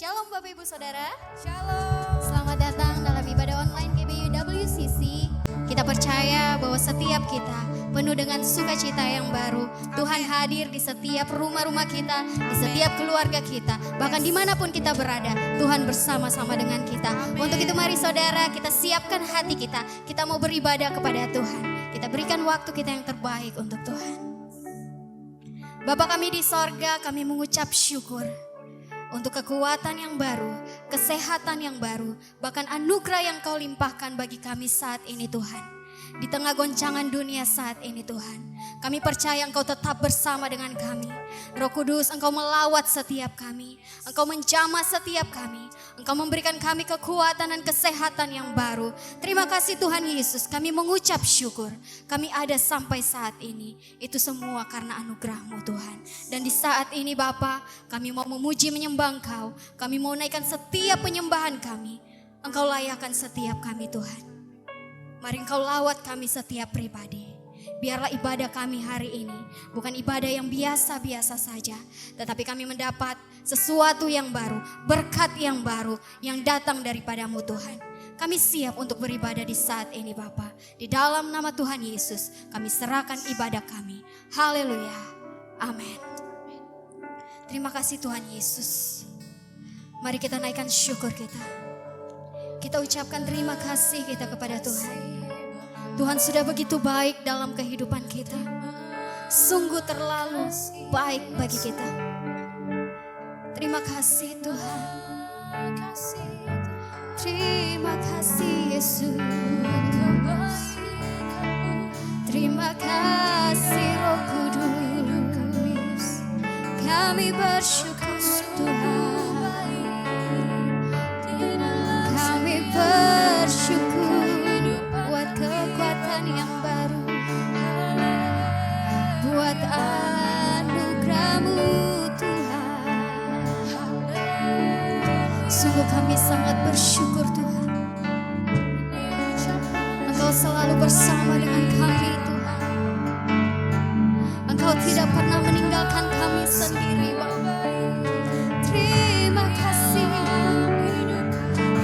Shalom Bapak Ibu Saudara. Shalom. Selamat datang dalam ibadah online GBI WCC. Kita percaya bahwa setiap kita penuh dengan sukacita yang baru. Tuhan hadir di setiap rumah-rumah kita, di setiap keluarga kita. Bahkan dimanapun kita berada, Tuhan bersama-sama dengan kita. Untuk itu mari saudara, kita siapkan hati kita. Kita mau beribadah kepada Tuhan. Kita berikan waktu kita yang terbaik untuk Tuhan. Bapa kami di sorga, kami mengucap syukur untuk kekuatan yang baru, kesehatan yang baru, bahkan anugerah yang Kau limpahkan bagi kami saat ini Tuhan. Di tengah goncangan dunia saat ini Tuhan, kami percaya Engkau tetap bersama dengan kami. Roh Kudus, Engkau melawat setiap kami, Engkau menjamah setiap kami, Engkau memberikan kami kekuatan dan kesehatan yang baru. Terima kasih Tuhan Yesus, kami mengucap syukur. Kami ada sampai saat ini, itu semua karena anugerah-Mu Tuhan. Dan di saat ini Bapa, kami mau memuji menyembah Engkau, kami mau naikkan setiap penyembahan kami. Engkau layakkan setiap kami Tuhan. Mari Engkau lawat kami setiap pribadi. Biarlah ibadah kami hari ini bukan ibadah yang biasa-biasa saja, tetapi kami mendapat sesuatu yang baru, berkat yang baru yang datang daripada-Mu Tuhan. Kami siap untuk beribadah di saat ini Bapa. Di dalam nama Tuhan Yesus kami serahkan ibadah kami. Haleluya. Amin. Terima kasih Tuhan Yesus. Mari kita naikkan syukur kita. Kita ucapkan terima kasih kita kepada Tuhan. Tuhan sudah begitu baik dalam kehidupan kita. Sungguh terlalu baik bagi kita. Terima kasih Tuhan. Terima kasih Yesus. Terima kasih Roh Kudus. Kami bersyukur Tuhan. Kami bersyukur buat kekuatan yang baru, buat anugerah-Mu Tuhan. Sungguh kami sangat bersyukur Tuhan. Engkau selalu bersama dengan kami Tuhan. Engkau tidak pernah meninggalkan kami sendiri Bapa. Terima kasih.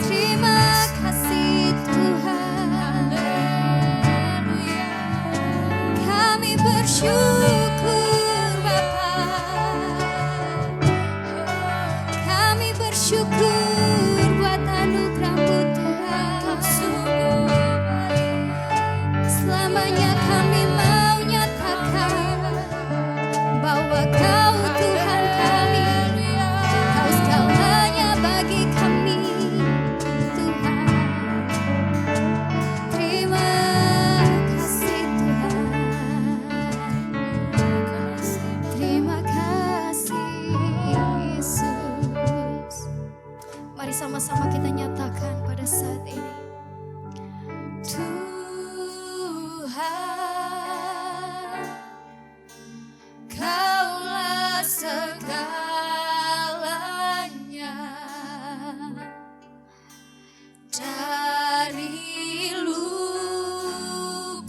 Terima kasih Tuhan. Kami bersyukur Bapa. Kami bersyukur buat anugerah-Mu Tuhan. Selamanya kami mau nyatakan bahwa Kau Tuhan kami. Kau segalanya bagi kami. Sama-sama kita nyatakan pada saat ini. Tuhan, Kaulah segalanya. Dari lubuk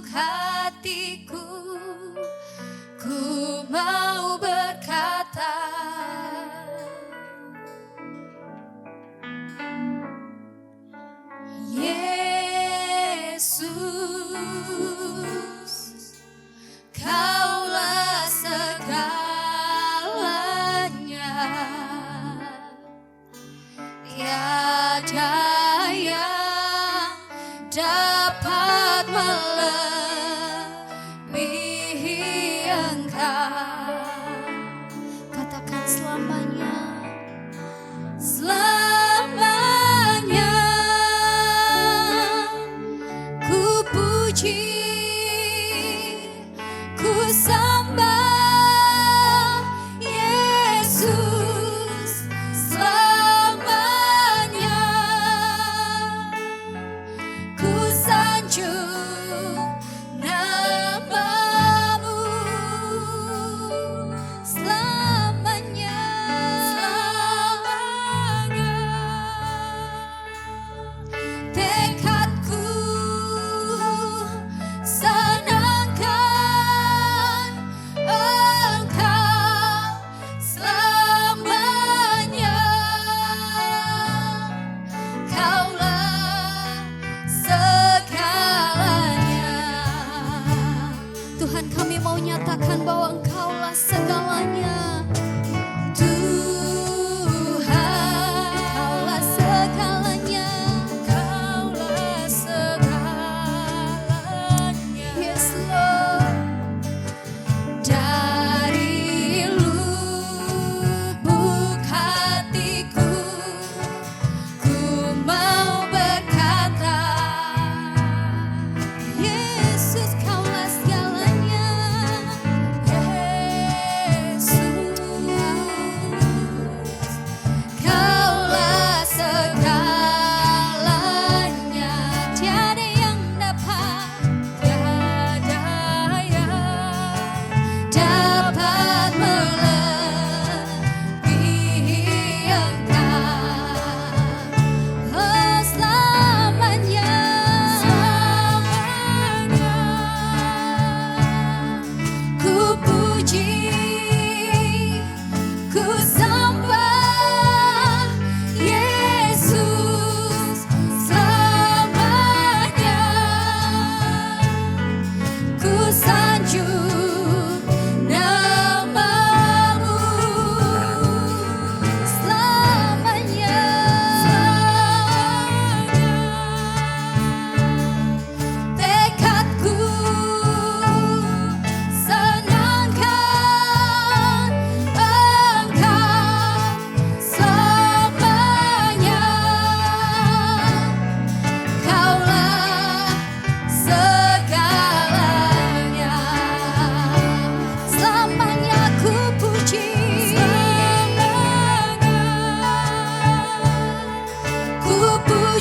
hatiku, ku mau berkata, Yesus, Kaulah segalanya. Tiada yang dapat melebihi Engkau. Katakan selamanya. Selamanya ku puji, ku sembah Yesus selamanya.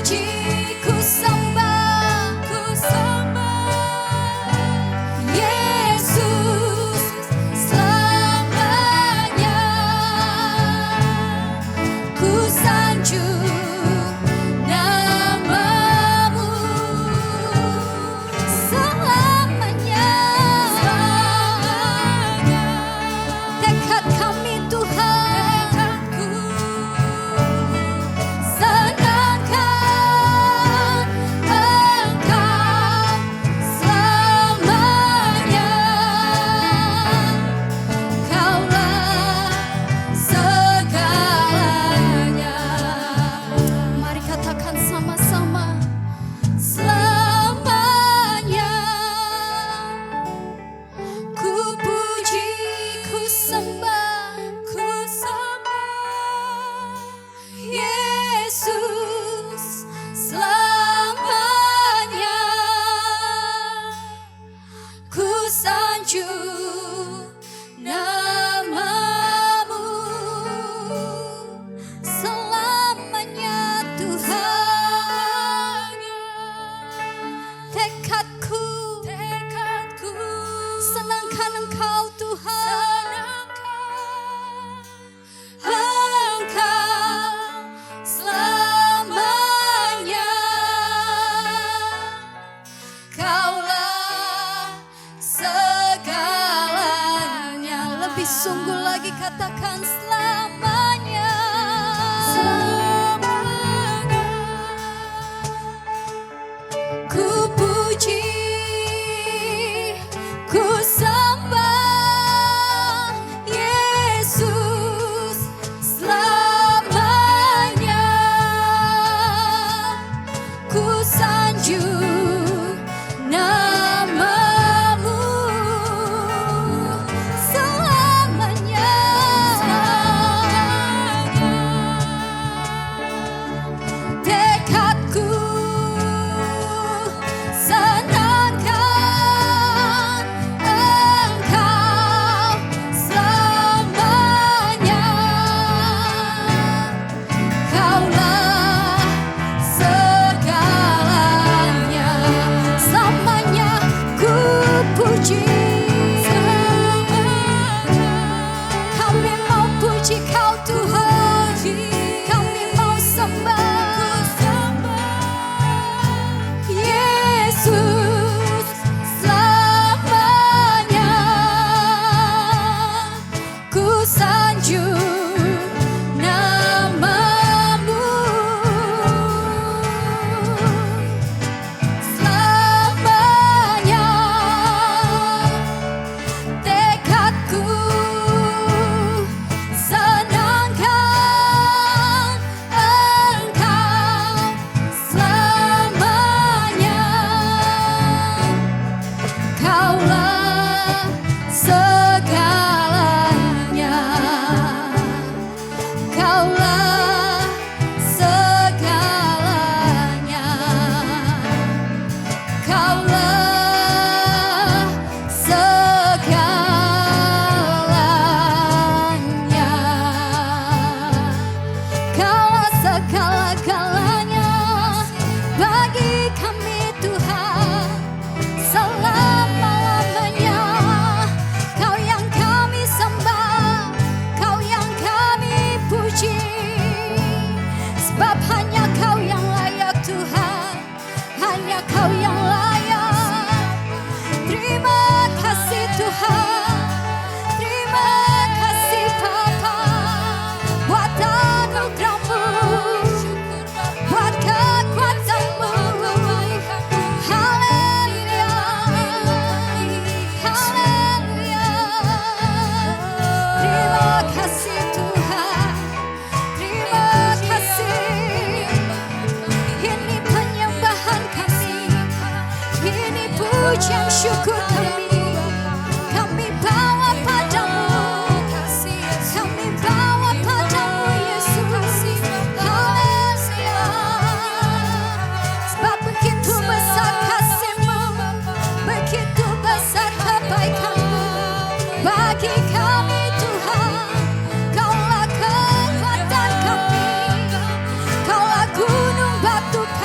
puji, ku sembah, Yesus selamanya. Ku sanjung namamu selamanya. Tekad kami Tuhan, senangkan Engkau selamanya. Kaulah segalanya. Mari katakan sama-sama, selamanya. Ku puji, ku sembah, Yesus selamanya. Ku sanjung namamu selamanya Tuhan. Tekadku, senangkan Engkau Tuhan. Engkau selamanya. Kaulah segalanya. Lebih sungguh lagi katakan selamanya. Ku puji, ku sembah Yesus selamanya. Ku sanjung namamu selamanya. Tekadku, senangkan Engkau selamanya. Kaulah segalanya. Selamanya ku puji. Kami mau puji Kau Tuhan. Kami mau sembah Yesus selamanya. Ku sanjung namamu selamanya. Tekadku, senangkan Engkau selamanya. Kaulah segalanya. Kaulah segalanya. Kaulah segalanya. Kaulah segala-galanya bagi kami Tuhan selama-lamanya. Kau yang kami sembah, Kau yang kami puji. Sebab hanya Kau yang layak Tuhan, hanya Kau yang layak. Terima kasih Tuhan, terima kasih Bapa buat anugerah-Mu, buat kekuatan-Mu. Haleluya, haleluya. Terima kasih Tuhan, terima kasih. Ini penyembahan kami, ini pujian syukur kami. Kami bawa padamu, kami bawa padamu Yesus. Haleluya. Sebab begitu besar kasih-Mu, begitu besar kebaikan-Mu bagi kami Tuhan. Kaulah kekuatan kami, Kaulah gunung batu kami.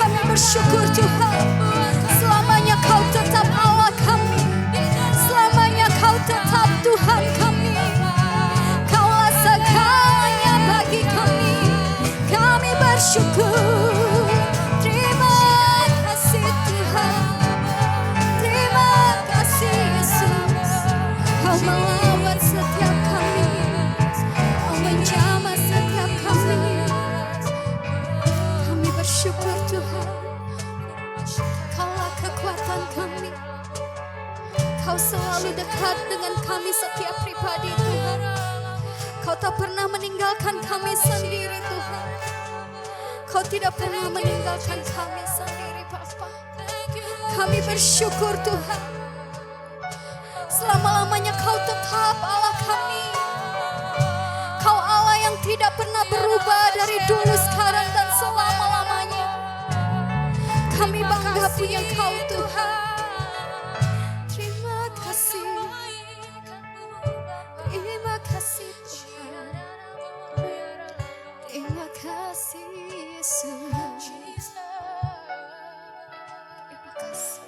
Kami bersyukur Tuhan, selamanya Kau tetap Allah kami, selamanya Kau tetap Tuhan kami. Kaulah segalanya bagi kami, kami bersyukur. Terima kasih Tuhan, terima kasih Yesus. Kau melawat setiap kami, Kau menjamah setiap kami. Kami bersyukur Tuhan, Kaulah kekuatan kami. Kau selalu dekat dengan kami setiap pribadi Tuhan. Kau tak pernah meninggalkan kami sendiri Tuhan. Kau tidak pernah meninggalkan kami sendiri Bapa. Kami bersyukur Tuhan, selama-lamanya Kau tetap Allah kami. Kau Allah yang tidak pernah berubah dari dulu, sekarang, dan selama-lamanya. Kami bangga punya Kau Tuhan. Terima kasih, terima kasih Tuhan, terima kasih Yesus. Terima kasih.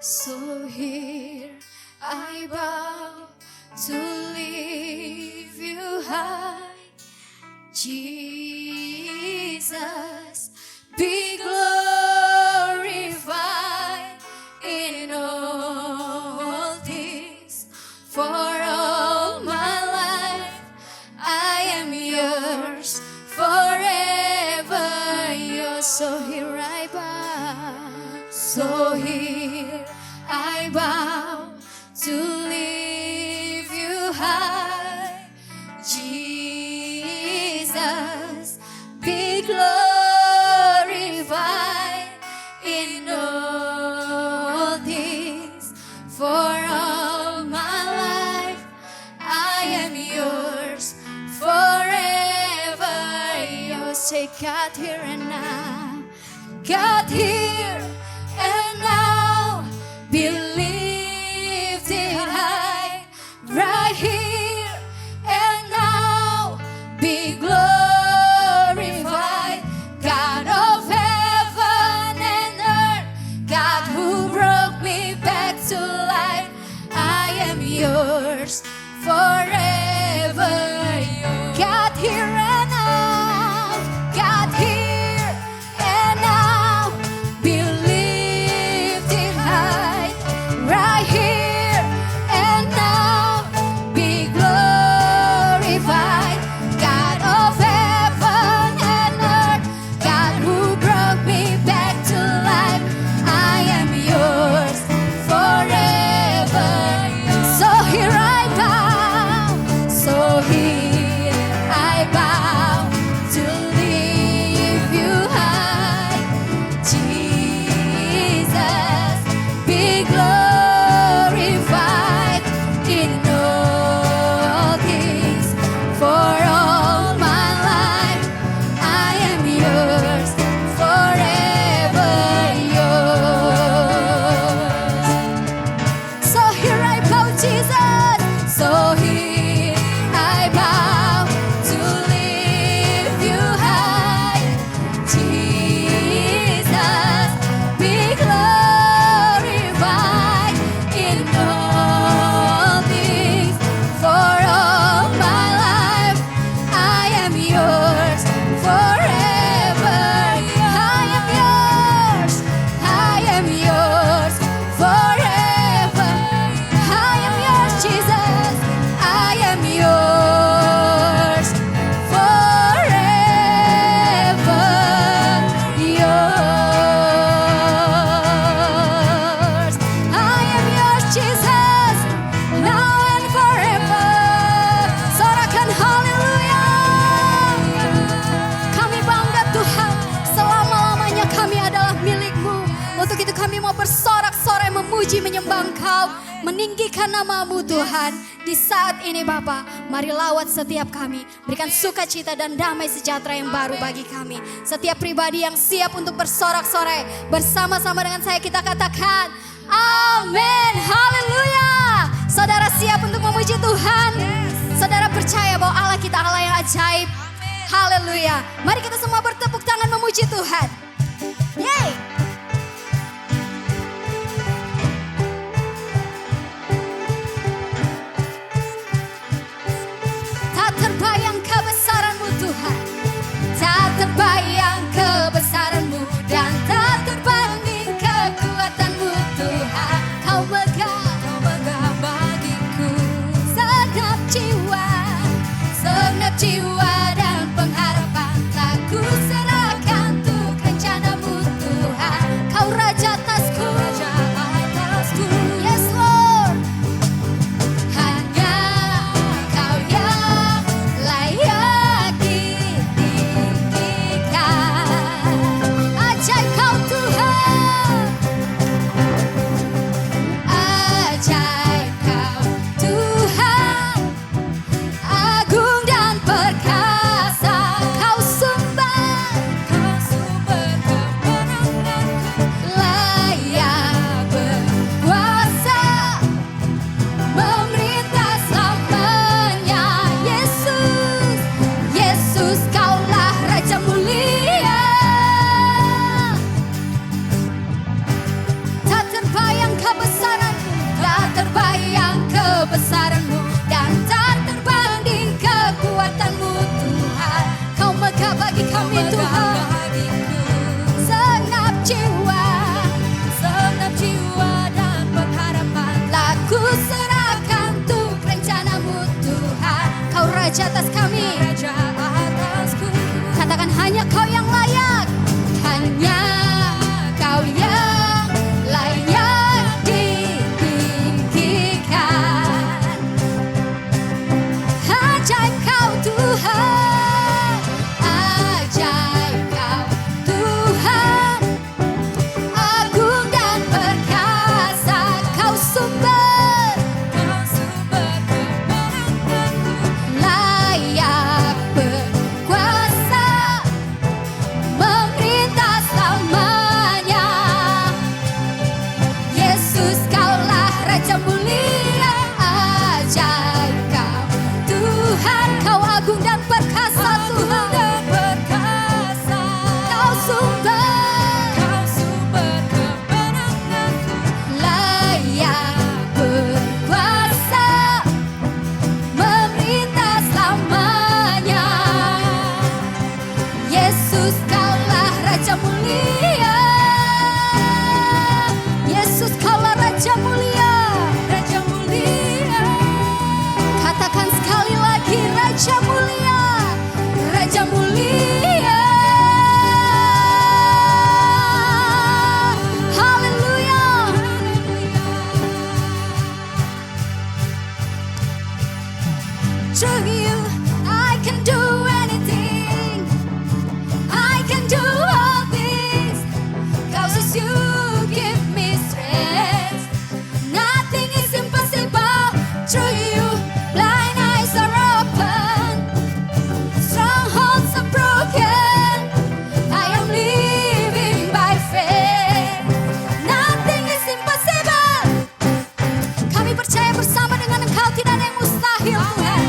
So here I bow to lift you high, Jesus, be glorified in all things. For all my life I am yours, forever yours. So here I bow, so here I bow to lift you high, Jesus, be glorified in all things. For all my life I am yours, forever yours. Say God here and now, God here and now, be lifted high, right here and now, be glorified. God of heaven and earth, God who brought me back to life, I am yours, forever yours. God here and now, God here and now, be lifted high, right here and now, be glorified. God of heaven and earth, God who brought me back to life, I am yours, forever. So here I bow, so here I bow to lift you high, Jesus, be glorified in all things. For all my life I am yours, forever yours. So here I bow, Jesus, so here I bow to lift you high, Jesus, be glorified in all things. For all my life I am yours, forever. I am yours, I am yours, forever. I am yours, Jesus, I am yours, forever yours. I am yours, Jesus, now and forever. Sorakan haleluya. Kami bangga Tuhan, selama-lamanya kami adalah milik-Mu. Untuk itu kami mau bersorak-sorai, memuji, menyembah Engkau, meninggikan nama-Mu Tuhan. Di saat ini Bapa, mari lawat setiap kami, berikan sukacita dan damai sejahtera yang baru bagi kami. Setiap pribadi yang siap untuk bersorak-sorai, bersama-sama dengan saya kita katakan amin, haleluya. Saudara siap untuk memuji Tuhan? Saudara Haleluya. Mari kita semua bertepuk tangan memuji Tuhan. Yeay. Tak terbayang kebesaran-Mu Tuhan. Tak terbayang kebesaran-Mu dan tak terbanding kekuatan-Mu Tuhan. Kau megah bagiku segenap jiwa dan pengharapan. Tak ku serahkan untuk rencana-Mu Tuhan. Kau Raja atasku. Yes Lord. Hanya Kau yang layak ditinggikan. Ajaib Kau Tuhan. Ajaib Kau Tuhan. Agung dan perkasa. Kau sumber kemenanganku. Layak berkuasa, memerintah selamanya. Yesus, Kaulah Raja mulia. Tak terbayang kebesaran-Mu, tak terbayang kebesaran-Mu dan tak terbanding kekuatan-Mu Tuhan. Kau megah bagi kami Tuhan. Segenap jiwa dan pengharapan. Laku serahkan untuk rencana-Mu Tuhan. Kau Raja atas kami. Katakan hanya Kau yang layak. Hanya Kau yang layak ditinggikan. Ajaib Kau Tuhan. Ajaib Kau Tuhan. Agung dan perkasa. Kau sumber kemenanganku. Layak berkuasa, memerintah selamanya. Yesus, Kaulah Raja mulia. Ajaib Kau Tuhan. Kau agung dan perkasa Tuhan. Kau sumber kemenanganku. Layak berkuasa, memerintah selamanya. Yesus, Kaulah Raja mulia. Yesus, Kaulah Raja mulia. Raja mulia. Katakan sekali lagi, Raja mulia. Raja mulia. Haleluya. Through You I can do anything. I can do all things, 'cause You give me strength. Nothing is impossible. Through You blind eyes are open, strongholds are broken. I am living by faith. Nothing is impossible. Kami percaya bersama dengan Engkau tidak ada yang mustahil Tuhan.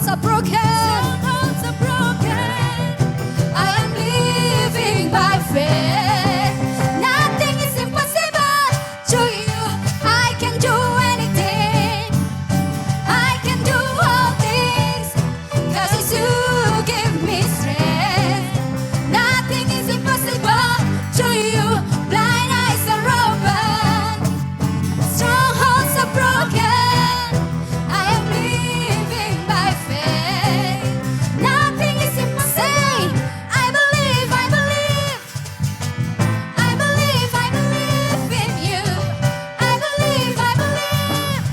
Strongholds are broken. I am living by faith. Nothing is impossible to you. I can do anything. I can do all things, 'cause you give me strength. Nothing is impossible to you. Blind eyes are open. Strongholds are broken. I am living by faith. Nothing is impossible. I believe, I believe. I believe, I believe in you. I believe, I believe.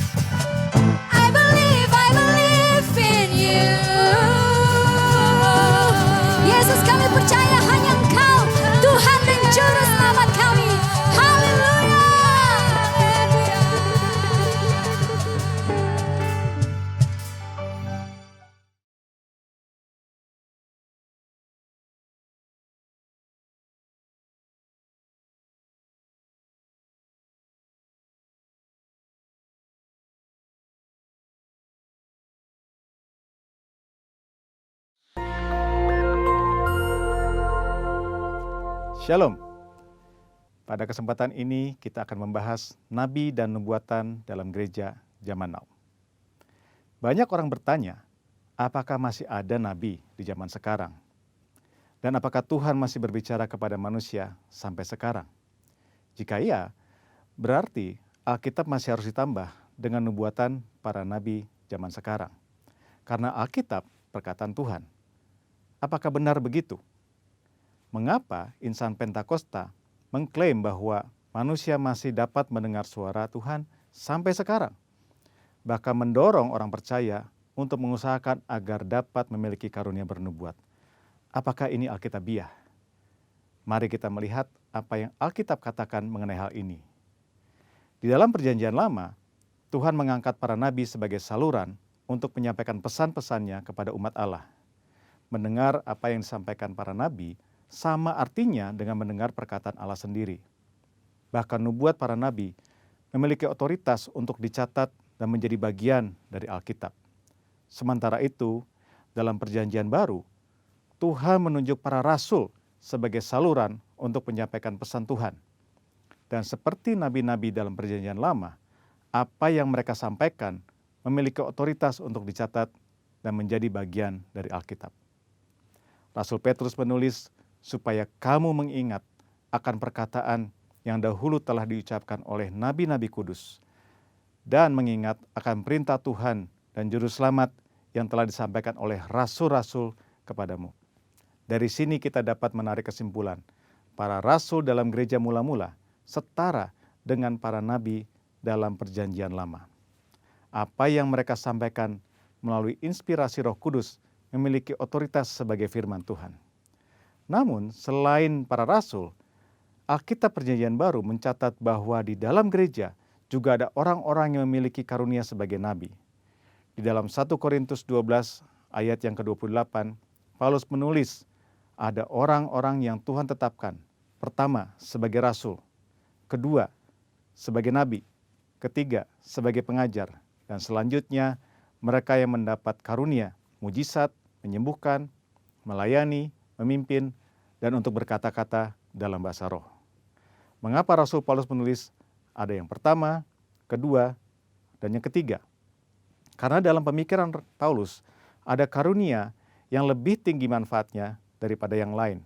I believe, I believe in you. Yesus, kami percaya hanya Engkau, Tuhan dan Juru Selamat kami. Haleluya. Shalom. Pada kesempatan ini kita akan membahas nabi dan nubuatan dalam gereja zaman now. Banyak orang bertanya, apakah masih ada nabi di zaman sekarang? Dan apakah Tuhan masih berbicara kepada manusia sampai sekarang? Jika iya, berarti Alkitab masih harus ditambah dengan nubuatan para nabi zaman sekarang. Karena Alkitab perkataan Tuhan. Apakah benar begitu? Mengapa insan Pentakosta mengklaim bahwa manusia masih dapat mendengar suara Tuhan sampai sekarang? Bahkan mendorong orang percaya untuk mengusahakan agar dapat memiliki karunia bernubuat. Apakah ini Alkitabiah? Mari kita melihat apa yang Alkitab katakan mengenai hal ini. Di dalam Perjanjian Lama, Tuhan mengangkat para nabi sebagai saluran untuk menyampaikan pesan-pesannya kepada umat Allah. Mendengar apa yang disampaikan para nabi sama artinya dengan mendengar perkataan Allah sendiri. Bahkan nubuat para nabi memiliki otoritas untuk dicatat dan menjadi bagian dari Alkitab. Sementara itu, dalam Perjanjian Baru, Tuhan menunjuk para rasul sebagai saluran untuk menyampaikan pesan Tuhan. Dan seperti nabi-nabi dalam Perjanjian Lama, apa yang mereka sampaikan memiliki otoritas untuk dicatat dan menjadi bagian dari Alkitab. Rasul Petrus menulis, supaya kamu mengingat akan perkataan yang dahulu telah diucapkan oleh nabi-nabi kudus, dan mengingat akan perintah Tuhan dan Juru Selamat yang telah disampaikan oleh rasul-rasul kepadamu. Dari sini kita dapat menarik kesimpulan, para rasul dalam gereja mula-mula setara dengan para nabi dalam Perjanjian Lama. Apa yang mereka sampaikan melalui inspirasi Roh Kudus memiliki otoritas sebagai firman Tuhan. Namun, selain para rasul, Alkitab Perjanjian Baru mencatat bahwa di dalam gereja juga ada orang-orang yang memiliki karunia sebagai nabi. Di dalam 1 Korintus 12 ayat yang ke-28, Paulus menulis, ada orang-orang yang Tuhan tetapkan. Pertama, sebagai rasul. Kedua, sebagai nabi. Ketiga, sebagai pengajar. Dan selanjutnya, mereka yang mendapat karunia, mujizat, menyembuhkan, melayani, memimpin, dan untuk berkata-kata dalam bahasa roh. Mengapa Rasul Paulus menulis ada yang pertama, kedua, dan yang ketiga? Karena dalam pemikiran Paulus ada karunia yang lebih tinggi manfaatnya daripada yang lain.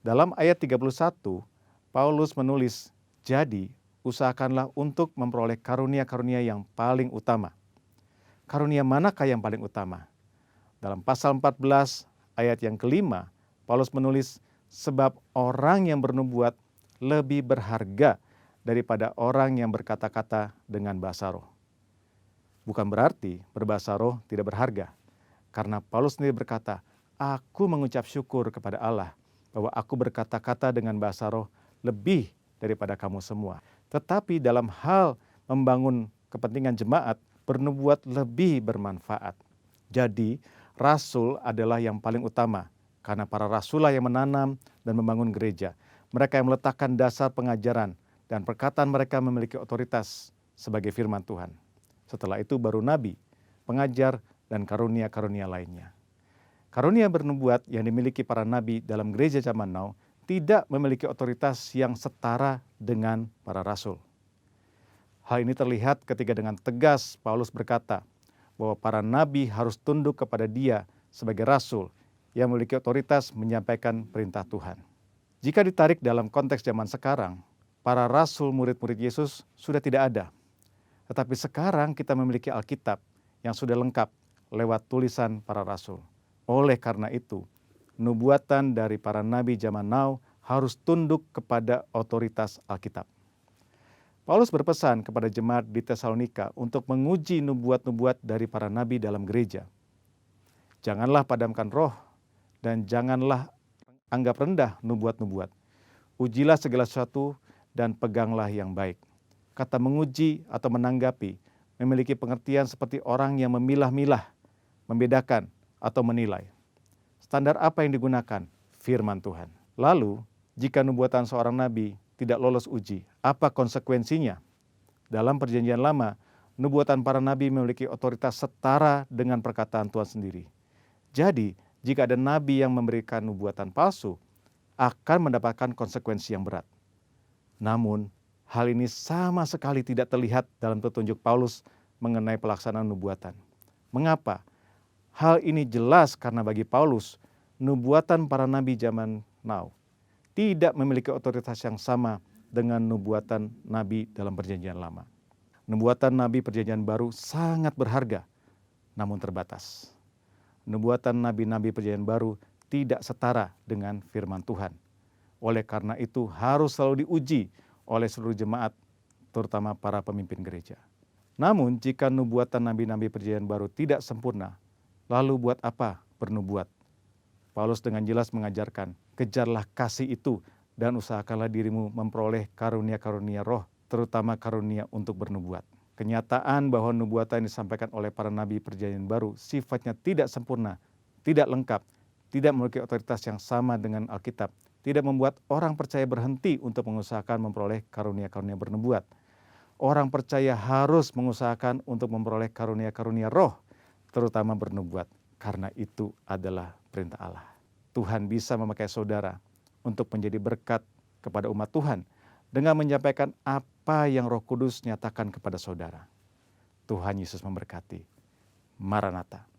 Dalam ayat 31, Paulus menulis, jadi usahakanlah untuk memperoleh karunia-karunia yang paling utama. Karunia manakah yang paling utama? Dalam pasal 14 ayat yang kelima, Paulus menulis, sebab orang yang bernubuat lebih berharga daripada orang yang berkata-kata dengan bahasa roh. Bukan berarti berbahasa roh tidak berharga. Karena Paulus sendiri berkata, aku mengucap syukur kepada Allah bahwa aku berkata-kata dengan bahasa roh lebih daripada kamu semua. Tetapi dalam hal membangun kepentingan jemaat, bernubuat lebih bermanfaat. Jadi, rasul adalah yang paling utama. Karena para rasulah yang menanam dan membangun gereja. Mereka yang meletakkan dasar pengajaran dan perkataan mereka memiliki otoritas sebagai firman Tuhan. Setelah itu baru nabi, pengajar, dan karunia-karunia lainnya. Karunia bernubuat yang dimiliki para nabi dalam gereja zaman now tidak memiliki otoritas yang setara dengan para rasul. Hal ini terlihat ketika dengan tegas Paulus berkata bahwa para nabi harus tunduk kepada dia sebagai rasul yang memiliki otoritas menyampaikan perintah Tuhan. Jika ditarik dalam konteks zaman sekarang, para rasul murid-murid Yesus sudah tidak ada. Tetapi sekarang kita memiliki Alkitab yang sudah lengkap lewat tulisan para rasul. Oleh karena itu, nubuatan dari para nabi zaman now harus tunduk kepada otoritas Alkitab. Paulus berpesan kepada jemaat di Tesalonika untuk menguji nubuat-nubuat dari para nabi dalam gereja. Janganlah padamkan roh dan janganlah anggap rendah nubuat-nubuat. Ujilah segala sesuatu dan peganglah yang baik. Kata menguji atau menanggapi memiliki pengertian seperti orang yang memilah-milah, membedakan, atau menilai. Standar apa yang digunakan? Firman Tuhan. Lalu, jika nubuatan seorang nabi tidak lolos uji, apa konsekuensinya? Dalam Perjanjian Lama, nubuatan para nabi memiliki otoritas setara dengan perkataan Tuhan sendiri. Jadi, jika ada nabi yang memberikan nubuatan palsu, akan mendapatkan konsekuensi yang berat. Namun, hal ini sama sekali tidak terlihat dalam petunjuk Paulus mengenai pelaksanaan nubuatan. Mengapa? Hal ini jelas karena bagi Paulus, nubuatan para nabi zaman now tidak memiliki otoritas yang sama dengan nubuatan nabi dalam Perjanjian Lama. Nubuatan nabi Perjanjian Baru sangat berharga, namun terbatas. Nubuatan nabi-nabi Perjanjian Baru tidak setara dengan firman Tuhan. Oleh karena itu harus selalu diuji oleh seluruh jemaat, terutama para pemimpin gereja. Namun jika nubuatan nabi-nabi Perjanjian Baru tidak sempurna, lalu buat apa bernubuat? Paulus dengan jelas mengajarkan, kejarlah kasih itu dan usahakanlah dirimu memperoleh karunia-karunia roh, terutama karunia untuk bernubuat. Kenyataan bahwa nubuatan yang disampaikan oleh para nabi Perjanjian Baru sifatnya tidak sempurna, tidak lengkap, tidak memiliki otoritas yang sama dengan Alkitab, tidak membuat orang percaya berhenti untuk mengusahakan memperoleh karunia-karunia bernubuat. Orang percaya harus mengusahakan untuk memperoleh karunia-karunia roh, terutama bernubuat, karena itu adalah perintah Allah. Tuhan bisa memakai saudara untuk menjadi berkat kepada umat Tuhan dengan menyampaikan apa yang Roh Kudus nyatakan kepada saudara. Tuhan Yesus memberkati. Maranatha.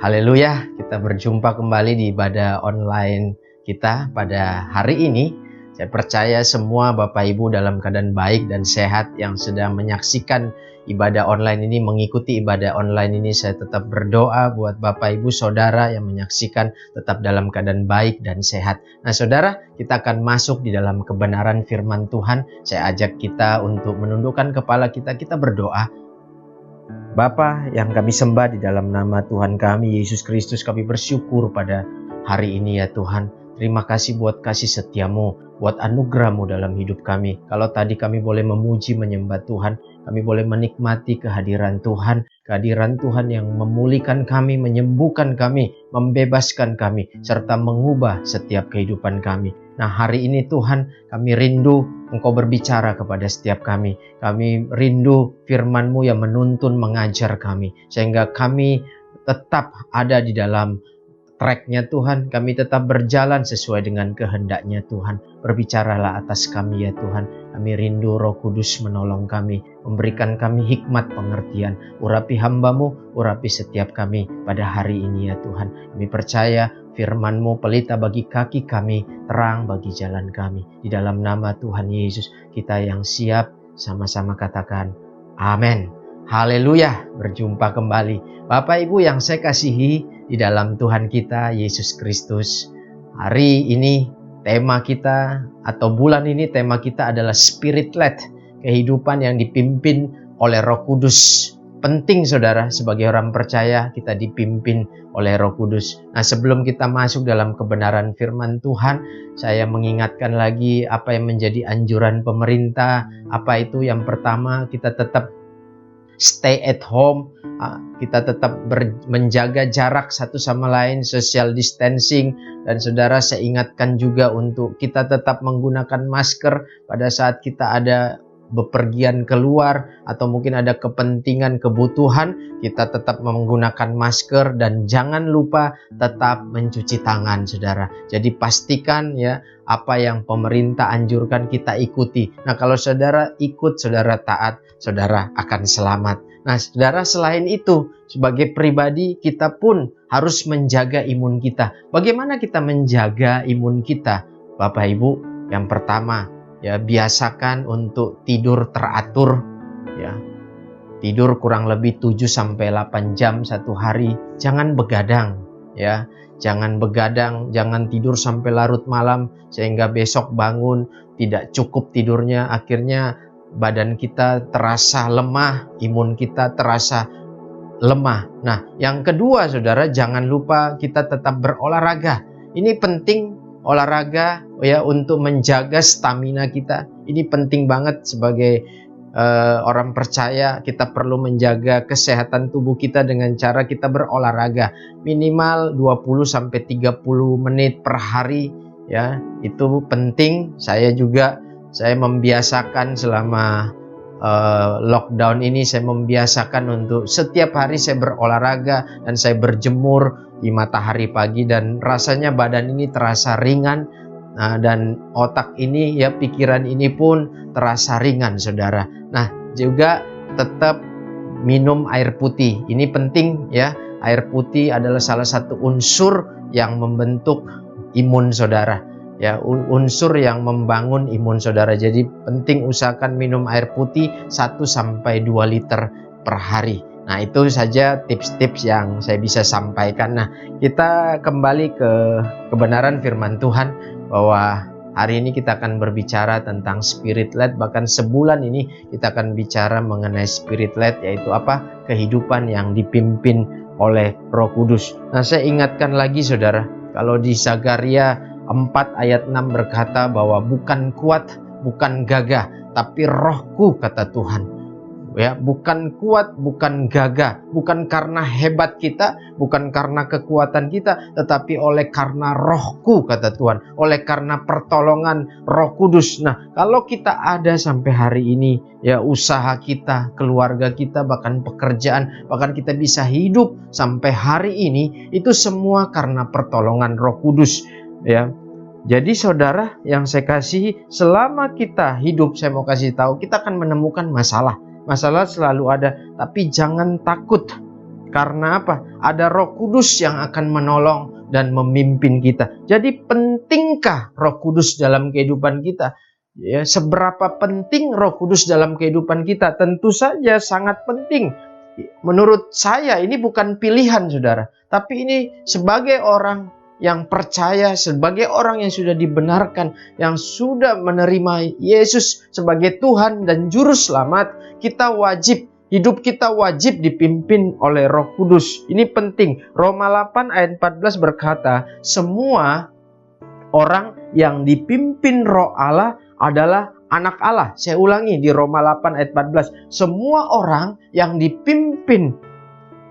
Haleluya, kita berjumpa kembali di ibadah online kita pada hari ini. Saya percaya semua Bapak Ibu dalam keadaan baik dan sehat yang sedang menyaksikan ibadah online ini, mengikuti ibadah online ini. Saya tetap berdoa buat Bapak Ibu Saudara yang menyaksikan tetap dalam keadaan baik dan sehat. Nah Saudara, kita akan masuk di dalam kebenaran firman Tuhan. Saya ajak kita untuk menundukkan kepala kita berdoa. Bapa yang kami sembah di dalam nama Tuhan kami, Yesus Kristus, kami bersyukur pada hari ini ya Tuhan. Terima kasih buat kasih setiamu, buat anugerah-Mu dalam hidup kami. Kalau tadi kami boleh memuji, menyembah Tuhan, kami boleh menikmati kehadiran Tuhan. Kehadiran Tuhan yang memulihkan kami, menyembuhkan kami, membebaskan kami, serta mengubah setiap kehidupan kami. Nah hari ini Tuhan, kami rindu Engkau berbicara kepada setiap kami. Kami rindu firman-Mu yang menuntun, mengajar kami. Sehingga kami tetap ada di dalam track-nya Tuhan. Kami tetap berjalan sesuai dengan kehendak-Nya Tuhan. Berbicaralah atas kami ya Tuhan. Kami rindu Roh Kudus menolong kami. Memberikan kami hikmat pengertian. Urapi hamba-Mu, urapi setiap kami pada hari ini ya Tuhan. Kami percaya firman-Mu pelita bagi kaki kami, terang bagi jalan kami. Di dalam nama Tuhan Yesus, kita yang siap sama-sama katakan amin. Haleluya, berjumpa kembali. Bapak Ibu yang saya kasihi di dalam Tuhan kita Yesus Kristus. Hari ini tema kita atau bulan ini tema kita adalah Spirit Led, kehidupan yang dipimpin oleh Roh Kudus. Penting saudara, sebagai orang percaya kita dipimpin oleh Roh Kudus. Nah sebelum kita masuk dalam kebenaran firman Tuhan, saya mengingatkan lagi apa yang menjadi anjuran pemerintah. Apa itu? Yang pertama, kita tetap stay at home, kita tetap menjaga jarak satu sama lain, social distancing. Dan saudara, saya ingatkan juga untuk kita tetap menggunakan masker pada saat kita ada bepergian keluar atau mungkin ada kepentingan, kebutuhan, kita tetap menggunakan masker dan jangan lupa tetap mencuci tangan, saudara. Jadi pastikan ya apa yang pemerintah anjurkan kita ikuti. Nah, kalau saudara ikut, saudara taat, saudara akan selamat. Nah, saudara, selain itu, sebagai pribadi kita pun harus menjaga imun kita. Bagaimana kita menjaga imun kita, Bapak Ibu? Yang pertama, ya, biasakan untuk tidur teratur, ya. Tidur kurang lebih 7-8 jam satu hari. Jangan begadang, ya. Jangan begadang, jangan tidur sampai larut malam sehingga besok bangun tidak cukup tidurnya, akhirnya badan kita terasa lemah, imun kita terasa lemah. Nah, yang kedua, saudara, jangan lupa kita tetap berolahraga. Ini penting, olahraga ya, untuk menjaga stamina kita. Ini penting banget sebagai orang percaya. Kita perlu menjaga kesehatan tubuh kita dengan cara kita berolahraga minimal 20-30 menit per hari, ya. Itu penting. Saya membiasakan selama lockdown ini, saya membiasakan untuk setiap hari saya berolahraga dan saya berjemur di matahari pagi, dan rasanya badan ini terasa ringan. Nah, dan otak ini ya, pikiran ini pun terasa ringan, saudara. Nah, juga tetap minum air putih. Ini penting ya. Air putih adalah salah satu unsur yang membentuk imun saudara. Ya, unsur yang membangun imun saudara. Jadi penting usahakan minum air putih 1-2 liter per hari. Nah, itu saja tips-tips yang saya bisa sampaikan. Nah, kita kembali ke kebenaran firman Tuhan bahwa hari ini kita akan berbicara tentang spirit led. Bahkan sebulan ini kita akan bicara mengenai spirit led, yaitu apa? Kehidupan yang dipimpin oleh Roh Kudus. Nah, saya ingatkan lagi, saudara, kalau di Zakaria 4 ayat 6 berkata bahwa bukan kuat, bukan gagah, tapi rohku, kata Tuhan. Ya, bukan kuat, bukan gagah, bukan karena hebat kita, bukan karena kekuatan kita, tetapi oleh karena rohku, kata Tuhan, oleh karena pertolongan Roh Kudus. Nah, kalau kita ada sampai hari ini, ya, usaha kita, keluarga kita, bahkan pekerjaan, bahkan kita bisa hidup sampai hari ini, itu semua karena pertolongan Roh Kudus, ya. Jadi saudara yang saya kasihi, selama kita hidup, saya mau kasih tahu, kita akan menemukan masalah. Masalah selalu ada, tapi jangan takut. Karena apa? Ada Roh Kudus yang akan menolong dan memimpin kita. Jadi pentingkah Roh Kudus dalam kehidupan kita? Ya, seberapa penting Roh Kudus dalam kehidupan kita? Tentu saja sangat penting. Menurut saya ini bukan pilihan, saudara, tapi ini sebagai orang yang percaya, sebagai orang yang sudah dibenarkan, yang sudah menerima Yesus sebagai Tuhan dan Juru Selamat, kita wajib, hidup kita wajib dipimpin oleh Roh Kudus. Ini penting. Roma 8 ayat 14 berkata, semua orang yang dipimpin Roh Allah adalah anak Allah. Saya ulangi di Roma 8 ayat 14. Semua orang yang dipimpin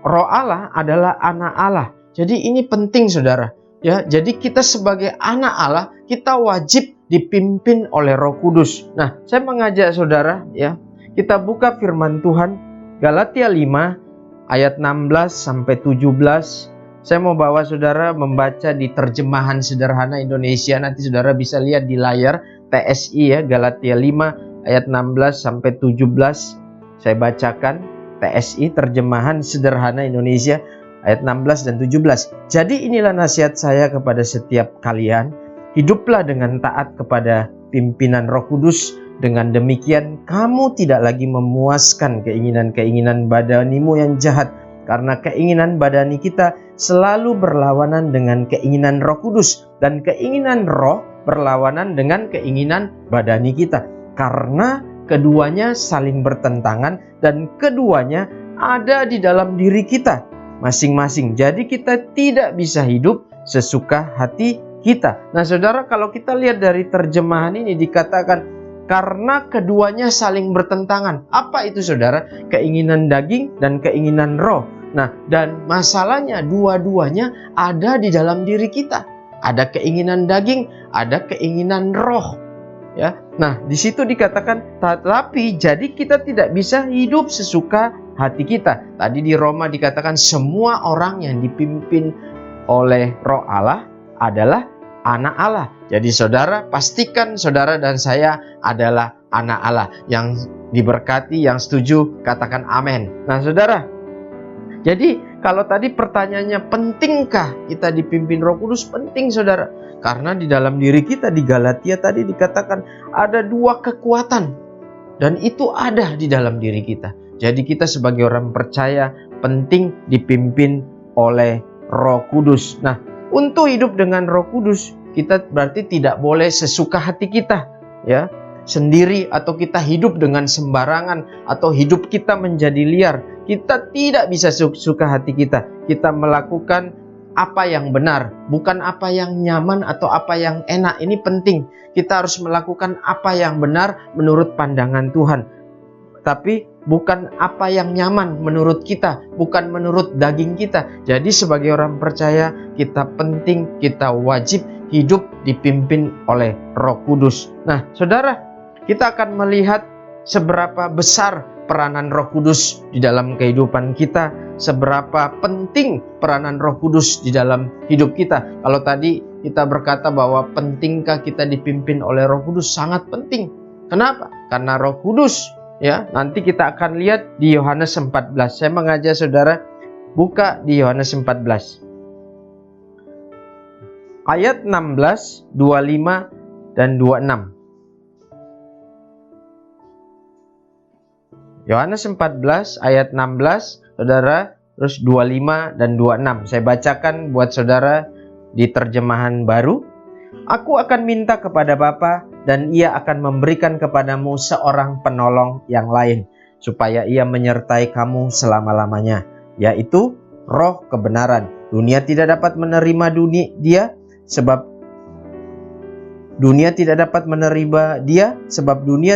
Roh Allah adalah anak Allah. Jadi ini penting, saudara. Ya, jadi kita sebagai anak Allah, kita wajib dipimpin oleh Roh Kudus. Nah, saya mengajak saudara, ya, kita buka firman Tuhan Galatia 5 ayat 16 sampai 17. Saya mau bawa saudara membaca di terjemahan sederhana Indonesia. Nanti saudara bisa lihat di layar TSI, ya, Galatia 5 ayat 16 sampai 17. Saya bacakan TSI, terjemahan sederhana Indonesia, ayat 16 dan 17. Jadi inilah nasihat saya kepada setiap kalian. Hiduplah dengan taat kepada pimpinan Roh Kudus. Dengan demikian kamu tidak lagi memuaskan keinginan-keinginan badanimu yang jahat. Karena keinginan badani kita selalu berlawanan dengan keinginan Roh Kudus. Dan keinginan roh berlawanan dengan keinginan badani kita. Karena keduanya saling bertentangan dan keduanya ada di dalam diri kita masing-masing. Jadi kita tidak bisa hidup sesuka hati kita. Nah, saudara, kalau kita lihat dari terjemahan ini dikatakan, karena keduanya saling bertentangan. Apa itu saudara? Keinginan daging dan keinginan roh. Nah, dan masalahnya dua-duanya ada di dalam diri kita. Ada keinginan daging, ada keinginan roh. Ya. Nah, di situ dikatakan, tetapi jadi kita tidak bisa hidup sesuka hati kita. Tadi di Roma dikatakan semua orang yang dipimpin oleh Roh Allah adalah anak Allah. Jadi saudara, pastikan saudara dan saya adalah anak Allah. Yang diberkati, yang setuju, katakan amin. Nah saudara, jadi kalau tadi pertanyaannya pentingkah kita dipimpin Roh Kudus? Penting saudara. Karena di dalam diri kita di Galatia tadi dikatakan ada dua kekuatan. Dan itu ada di dalam diri kita. Jadi kita sebagai orang percaya penting dipimpin oleh Roh Kudus. Nah, untuk hidup dengan Roh Kudus, kita berarti tidak boleh sesuka hati kita, ya, sendiri, atau kita hidup dengan sembarangan, atau hidup kita menjadi liar. Kita tidak bisa suka hati kita. Kita melakukan apa yang benar, bukan apa yang nyaman atau apa yang enak. Ini penting. Kita harus melakukan apa yang benar menurut pandangan Tuhan. Tapi bukan apa yang nyaman menurut kita, bukan menurut daging kita. Jadi sebagai orang percaya, kita penting, kita wajib hidup dipimpin oleh Roh Kudus. Nah, saudara, kita akan melihat seberapa besar peranan Roh Kudus di dalam kehidupan kita, seberapa penting peranan Roh Kudus di dalam hidup kita. Kalau tadi kita berkata bahwa pentingkah kita dipimpin oleh Roh Kudus, sangat penting. Kenapa? Karena Roh Kudus, ya, nanti kita akan lihat di Yohanes 14. Saya mengajak saudara buka di Yohanes 14. Ayat 16, 25 dan 26. Yohanes 14 ayat 16, saudara, terus 25 dan 26. Saya bacakan buat saudara di terjemahan baru. Aku akan minta kepada Bapa dan Ia akan memberikan kepadamu seorang penolong yang lain, supaya Ia menyertai kamu selama-lamanya, yaitu Roh kebenaran. Dunia tidak dapat menerima dia sebab dunia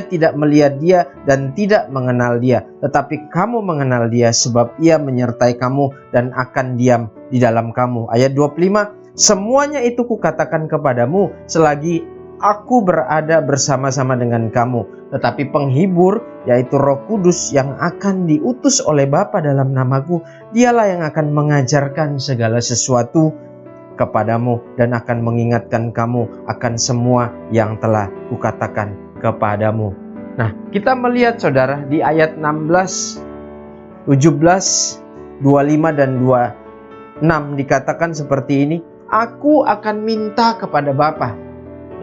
tidak melihat dia dan tidak mengenal dia. Tetapi kamu mengenal dia sebab Ia menyertai kamu dan akan diam di dalam kamu. Ayat 25, semuanya itu kukatakan kepadamu selagi aku berada bersama-sama dengan kamu. Tetapi penghibur, yaitu Roh Kudus yang akan diutus oleh Bapa dalam namaku, dialah yang akan mengajarkan segala sesuatu kepadamu dan akan mengingatkan kamu akan semua yang telah kukatakan kepadamu. Nah, kita melihat saudara di ayat 16, 17, 25 dan 26 dikatakan seperti ini. Aku akan minta kepada Bapa.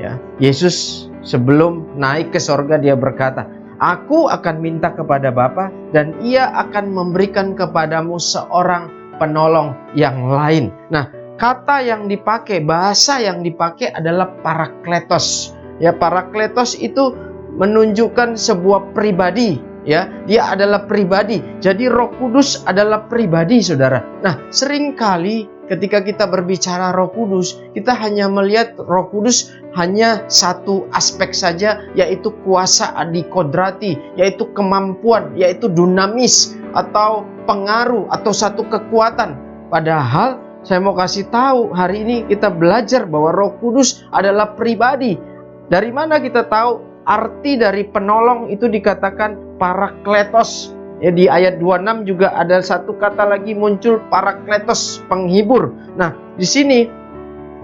Ya, Yesus sebelum naik ke sorga dia berkata, aku akan minta kepada Bapa dan Ia akan memberikan kepadamu seorang penolong yang lain. Nah, kata yang dipakai, bahasa yang dipakai adalah parakletos. Ya, parakletos itu menunjukkan sebuah pribadi. Ya, dia adalah pribadi. Jadi Roh Kudus adalah pribadi, saudara. Nah, seringkali ketika kita berbicara Roh Kudus, kita hanya melihat Roh Kudus hanya satu aspek saja, yaitu kuasa adikodrati, yaitu kemampuan, yaitu dunamis, atau pengaruh, atau satu kekuatan. Padahal saya mau kasih tahu, hari ini kita belajar bahwa Roh Kudus adalah pribadi. Dari mana kita tahu? Arti dari penolong itu dikatakan parakletos. Ya, di ayat 26 juga ada satu kata lagi muncul, parakletos, penghibur. Nah, di sini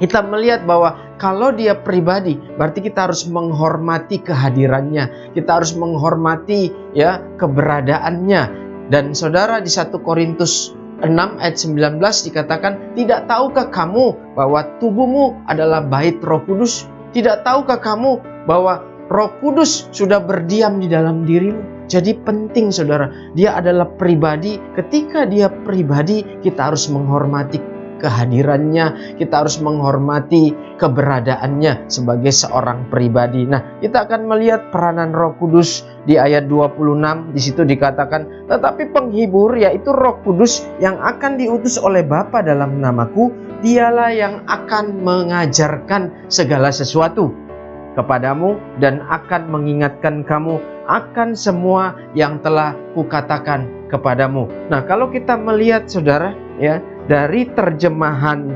kita melihat bahwa kalau dia pribadi, berarti kita harus menghormati kehadirannya. Kita harus menghormati, ya, keberadaannya. Dan saudara, di 1 Korintus 6 ayat 19 dikatakan, tidak tahukah kamu bahwa tubuhmu adalah bait Roh Kudus? Tidak tahukah kamu bahwa Roh Kudus sudah berdiam di dalam dirimu? Jadi penting saudara, dia adalah pribadi. Ketika dia pribadi, kita harus menghormati kehadirannya, kita harus menghormati keberadaannya sebagai seorang pribadi. Nah, kita akan melihat peranan Roh Kudus di ayat 26. Di situ dikatakan, tetapi penghibur, yaitu Roh Kudus yang akan diutus oleh Bapa dalam namaku, dialah yang akan mengajarkan segala sesuatu kepadamu dan akan mengingatkan kamu akan semua yang telah kukatakan kepadamu. Nah, kalau kita melihat saudara ya, dari terjemahan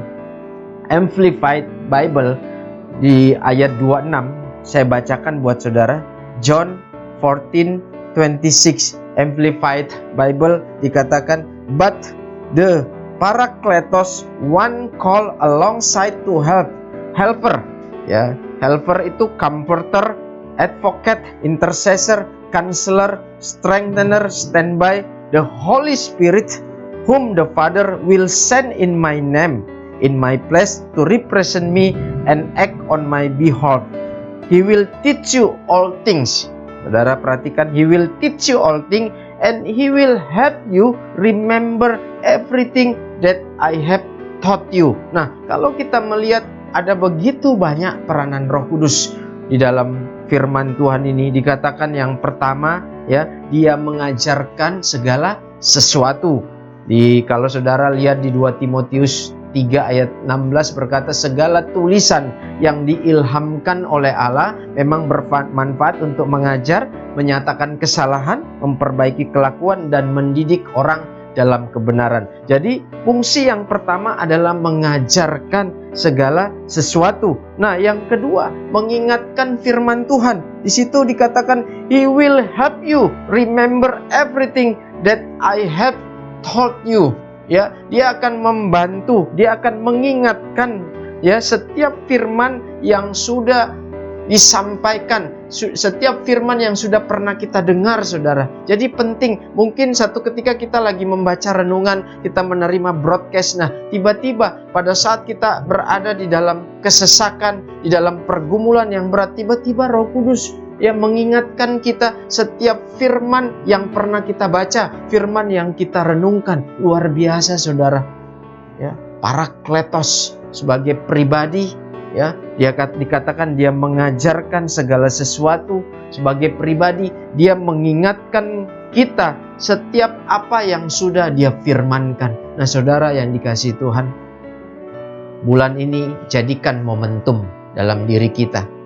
Amplified Bible di ayat 26, saya bacakan buat saudara. John 14:26 Amplified Bible dikatakan, "But the Parakletos, one called alongside to help." Helper, ya. Helper itu comforter, advocate, intercessor, counselor, strengthener, standby. The Holy Spirit, whom the Father will send in my name, in my place to represent me and act on my behalf. He will teach you all things. Saudara perhatikan, He will teach you all things and He will help you remember everything that I have taught you. Nah, kalau kita melihat ada begitu banyak peranan Roh Kudus di dalam firman Tuhan ini, dikatakan yang pertama ya, Dia mengajarkan segala sesuatu. Kalau saudara lihat di 2 Timotius 3 ayat 16 berkata, segala tulisan yang diilhamkan oleh Allah memang bermanfaat untuk mengajar, menyatakan kesalahan, memperbaiki kelakuan, dan mendidik orang dalam kebenaran. Jadi fungsi yang pertama adalah mengajarkan segala sesuatu. Nah, yang kedua, mengingatkan firman Tuhan. Di situ dikatakan, He will help you remember everything that I have taught you. Ya, Dia akan membantu, Dia akan mengingatkan ya setiap firman yang sudah disampaikan, setiap firman yang sudah pernah kita dengar, saudara. Jadi penting, mungkin satu ketika kita lagi membaca renungan, kita menerima broadcast. Nah, tiba-tiba pada saat kita berada di dalam kesesakan, di dalam pergumulan yang berat, tiba-tiba Roh Kudus yang mengingatkan kita setiap firman yang pernah kita baca, firman yang kita renungkan. Luar biasa, saudara. Ya, Parakletos sebagai pribadi, ya, dia dikatakan dia mengajarkan segala sesuatu sebagai pribadi. Dia mengingatkan kita setiap apa yang sudah Dia firmankan. Nah, saudara yang dikasihi Tuhan, bulan ini jadikan momentum dalam diri kita.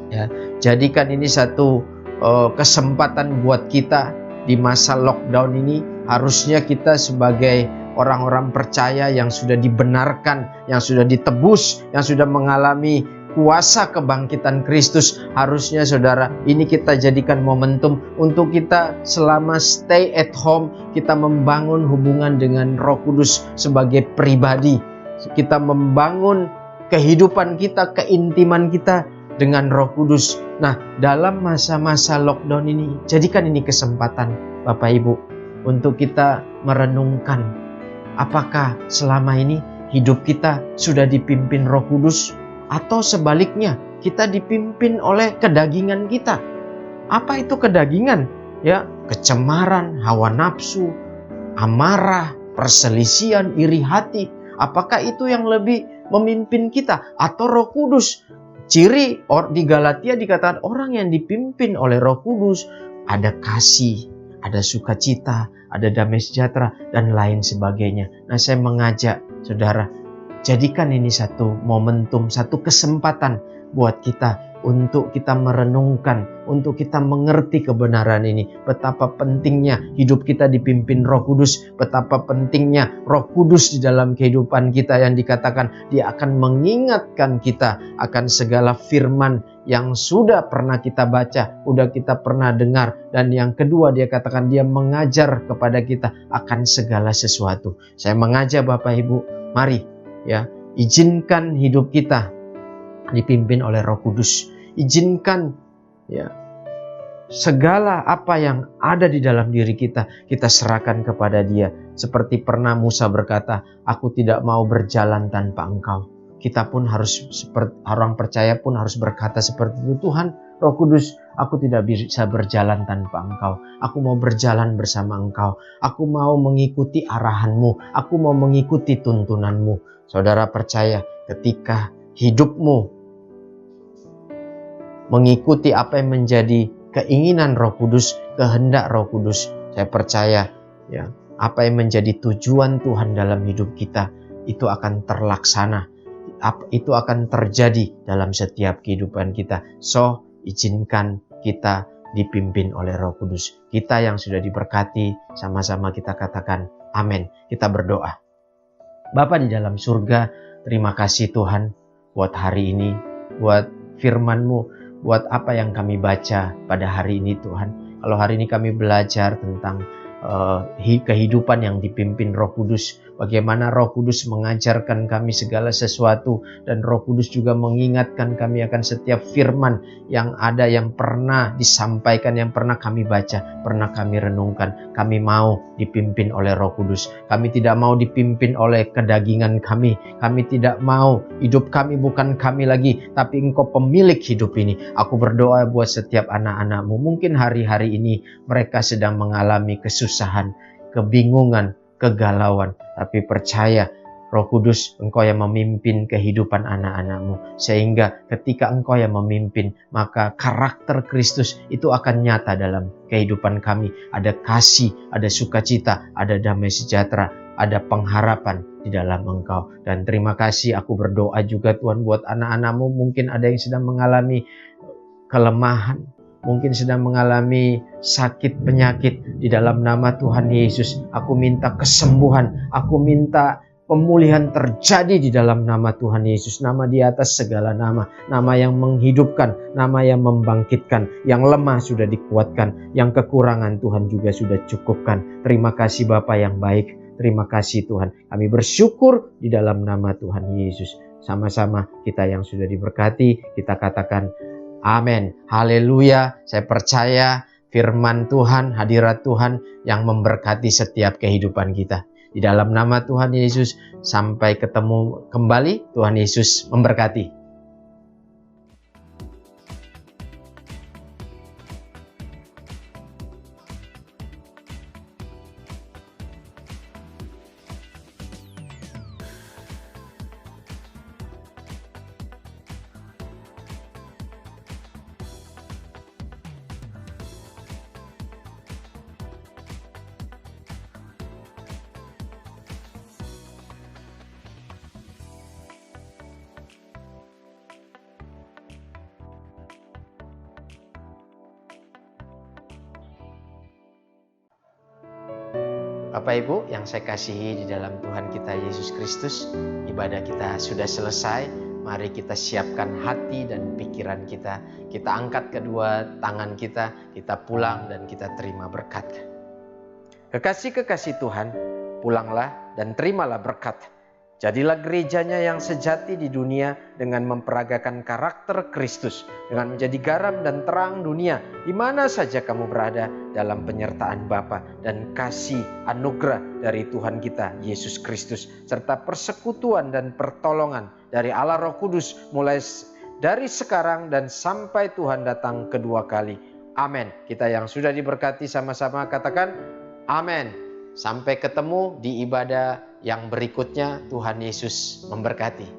Ya, jadikan ini satu kesempatan buat kita di masa lockdown ini. Harusnya kita sebagai orang-orang percaya yang sudah dibenarkan, yang sudah ditebus, yang sudah mengalami kuasa kebangkitan Kristus, harusnya saudara, ini kita jadikan momentum untuk kita selama stay at home, kita membangun hubungan dengan Roh Kudus sebagai pribadi. Kita membangun kehidupan kita, keintiman kita dengan Roh Kudus. Nah, dalam masa-masa lockdown ini, jadikan ini kesempatan Bapak Ibu untuk kita merenungkan, apakah selama ini hidup kita sudah dipimpin Roh Kudus, atau sebaliknya kita dipimpin oleh kedagingan kita. Apa itu kedagingan? Ya, kecemaran, hawa nafsu, amarah, perselisihan, iri hati. Apakah itu yang lebih memimpin kita atau Roh Kudus? Ciri di Galatia dikatakan orang yang dipimpin oleh Roh Kudus ada kasih, ada sukacita, ada damai sejahtera, dan lain sebagainya. Nah, saya mengajak saudara, jadikan ini satu momentum, satu kesempatan buat kita untuk kita merenungkan, untuk kita mengerti kebenaran ini. Betapa pentingnya hidup kita dipimpin Roh Kudus, betapa pentingnya Roh Kudus di dalam kehidupan kita, yang dikatakan Dia akan mengingatkan kita akan segala firman yang sudah pernah kita baca, sudah kita pernah dengar. Dan yang kedua, Dia katakan Dia mengajar kepada kita akan segala sesuatu. Saya mengajak Bapak Ibu, mari ya, izinkan hidup kita dipimpin oleh Roh Kudus. Izinkan ya, segala apa yang ada di dalam diri kita, kita serahkan kepada Dia. Seperti pernah Musa berkata, aku tidak mau berjalan tanpa Engkau. Kita pun harus, seperti orang percaya pun harus berkata seperti itu. Tuhan, Roh Kudus, aku tidak bisa berjalan tanpa Engkau. Aku mau berjalan bersama Engkau. Aku mau mengikuti arahan-Mu. Aku mau mengikuti tuntunan-Mu. Saudara percaya, ketika hidupmu mengikuti apa yang menjadi keinginan Roh Kudus, kehendak Roh Kudus, saya percaya ya, apa yang menjadi tujuan Tuhan dalam hidup kita itu akan terlaksana. itu akan terjadi dalam setiap kehidupan kita. So, izinkan kita dipimpin oleh Roh Kudus. Kita yang sudah diberkati, sama-sama kita katakan amin. Kita berdoa. Bapa di dalam surga, terima kasih Tuhan buat hari ini, buat firman-Mu, buat apa yang kami baca pada hari ini Tuhan. Kalau hari ini kami belajar tentang kehidupan yang dipimpin Roh Kudus, bagaimana Roh Kudus mengajarkan kami segala sesuatu, dan Roh Kudus juga mengingatkan kami akan setiap firman yang ada, yang pernah disampaikan, yang pernah kami baca, pernah kami renungkan. Kami mau dipimpin oleh Roh Kudus. Kami tidak mau dipimpin oleh kedagingan kami. Kami tidak mau, hidup kami bukan kami lagi, tapi Engkau pemilik hidup ini. Aku berdoa buat setiap anak-anak-Mu. Mungkin hari-hari ini mereka sedang mengalami kesusahan, kebingungan, kegalauan. Tapi percaya, Roh Kudus, Engkau yang memimpin kehidupan anak-anak-Mu. Sehingga ketika Engkau yang memimpin, maka karakter Kristus itu akan nyata dalam kehidupan kami. Ada kasih, ada sukacita, ada damai sejahtera, ada pengharapan di dalam Engkau. Dan terima kasih, aku berdoa juga Tuhan buat anak-anak-Mu. Mungkin ada yang sedang mengalami kelemahan, mungkin sedang mengalami sakit penyakit. Di dalam nama Tuhan Yesus, aku minta kesembuhan, aku minta pemulihan terjadi di dalam nama Tuhan Yesus. Nama di atas segala nama, nama yang menghidupkan, nama yang membangkitkan. Yang lemah sudah dikuatkan, yang kekurangan Tuhan juga sudah cukupkan. Terima kasih Bapa yang baik, terima kasih Tuhan. Kami bersyukur di dalam nama Tuhan Yesus. Sama-sama kita yang sudah diberkati, kita katakan amin. Haleluya. Saya percaya firman Tuhan, hadirat Tuhan yang memberkati setiap kehidupan kita. Di dalam nama Tuhan Yesus, sampai ketemu kembali. Tuhan Yesus memberkati. Bapak Ibu yang saya kasihi di dalam Tuhan kita Yesus Kristus, ibadah kita sudah selesai. Mari kita siapkan hati dan pikiran kita. Kita angkat kedua tangan kita pulang dan kita terima berkat. Kekasih-kekasih Tuhan, pulanglah dan terimalah berkat. Jadilah gerejanya yang sejati di dunia dengan memperagakan karakter Kristus, dengan menjadi garam dan terang dunia di mana saja kamu berada, dalam penyertaan Bapa dan kasih anugerah dari Tuhan kita Yesus Kristus, serta persekutuan dan pertolongan dari Allah Roh Kudus mulai dari sekarang dan sampai Tuhan datang kedua kali. Amin. Kita yang sudah diberkati sama-sama katakan amin. Sampai ketemu di ibadah yang berikutnya. Tuhan Yesus memberkati.